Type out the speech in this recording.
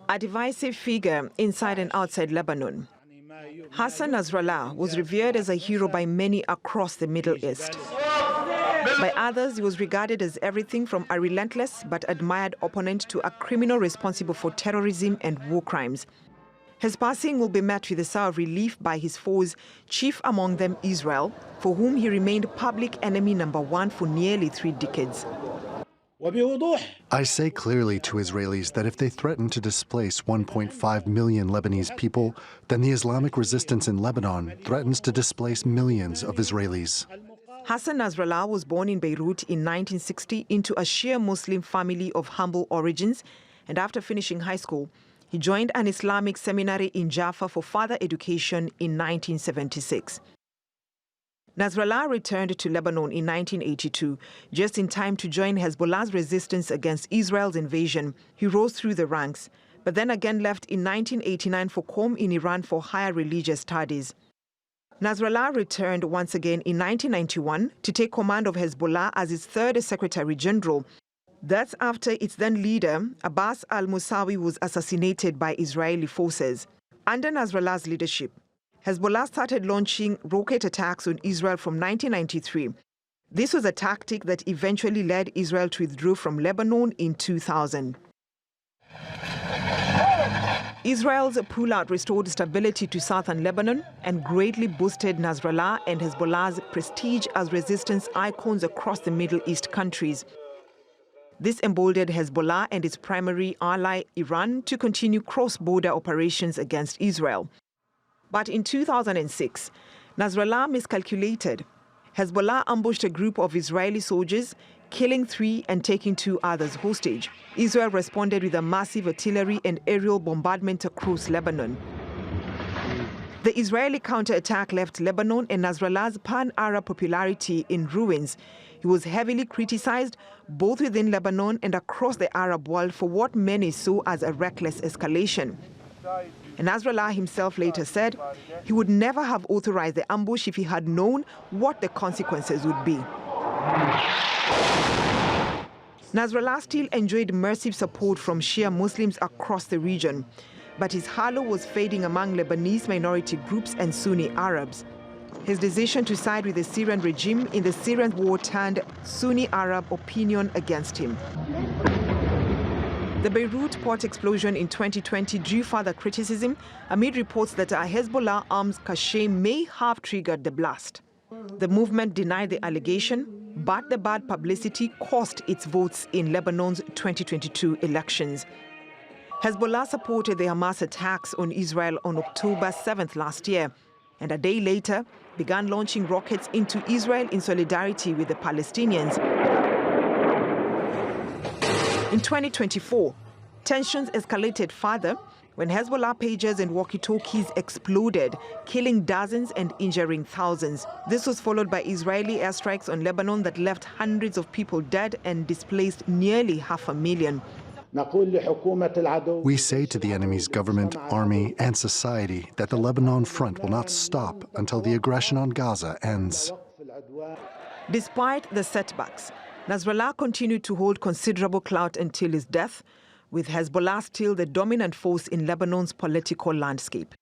A divisive figure inside and outside Lebanon, Hassan Nasrallah was revered as a hero by many across the Middle East. By others, he was regarded as everything from a relentless but admired opponent to a criminal responsible for terrorism and war crimes. His passing will be met with a sigh of relief by his foes, chief among them Israel, for whom he remained public enemy number one for nearly 3 decades. I say clearly to Israelis that if they threaten to displace 1.5 million Lebanese people, then the Islamic resistance in Lebanon threatens to displace millions of Israelis. Hassan Nasrallah was born in Beirut in 1960 into a Shia Muslim family of humble origins, and after finishing high school, he joined an Islamic seminary in Jaffa for further education in 1976. Nasrallah returned to Lebanon in 1982, just in time to join Hezbollah's resistance against Israel's invasion. He rose through the ranks, but then again left in 1989 for Qom in Iran for higher religious studies. Nasrallah returned once again in 1991 to take command of Hezbollah as its 3rd Secretary General. That's after its then leader, Abbas al-Musawi, was assassinated by Israeli forces. Under Nasrallah's leadership, Hezbollah started launching rocket attacks on Israel from 1993. This was a tactic that eventually led Israel to withdraw from Lebanon in 2000. Israel's pullout restored stability to southern Lebanon and greatly boosted Nasrallah and Hezbollah's prestige as resistance icons across the Middle East countries. This emboldened Hezbollah and its primary ally, Iran, to continue cross-border operations against Israel. But in 2006, Nasrallah miscalculated. Hezbollah ambushed a group of Israeli soldiers, killing 3 and taking 2 others hostage. Israel responded with a massive artillery and aerial bombardment across Lebanon. The Israeli counterattack left Lebanon and Nasrallah's pan-Arab popularity in ruins. He was heavily criticized both within Lebanon and across the Arab world for what many saw as a reckless escalation. And Nasrallah himself later said he would never have authorized the ambush if he had known what the consequences would be. Nasrallah still enjoyed massive support from Shia Muslims across the region, but his halo was fading among Lebanese minority groups and Sunni Arabs. His decision to side with the Syrian regime in the Syrian war turned Sunni Arab opinion against him. The Beirut port explosion in 2020 drew further criticism amid reports that a Hezbollah arms cache may have triggered the blast. The movement denied the allegation, but the bad publicity cost its votes in Lebanon's 2022 elections. Hezbollah supported the Hamas attacks on Israel on October 7th last year, and a day later began launching rockets into Israel in solidarity with the Palestinians. In 2024, tensions escalated further when Hezbollah pagers and walkie-talkies exploded, killing dozens and injuring thousands. This was followed by Israeli airstrikes on Lebanon that left hundreds of people dead and displaced nearly 500,000. We say to the enemy's government, army, and society that the Lebanon front will not stop until the aggression on Gaza ends. Despite the setbacks, Nasrallah continued to hold considerable clout until his death, with Hezbollah still the dominant force in Lebanon's political landscape.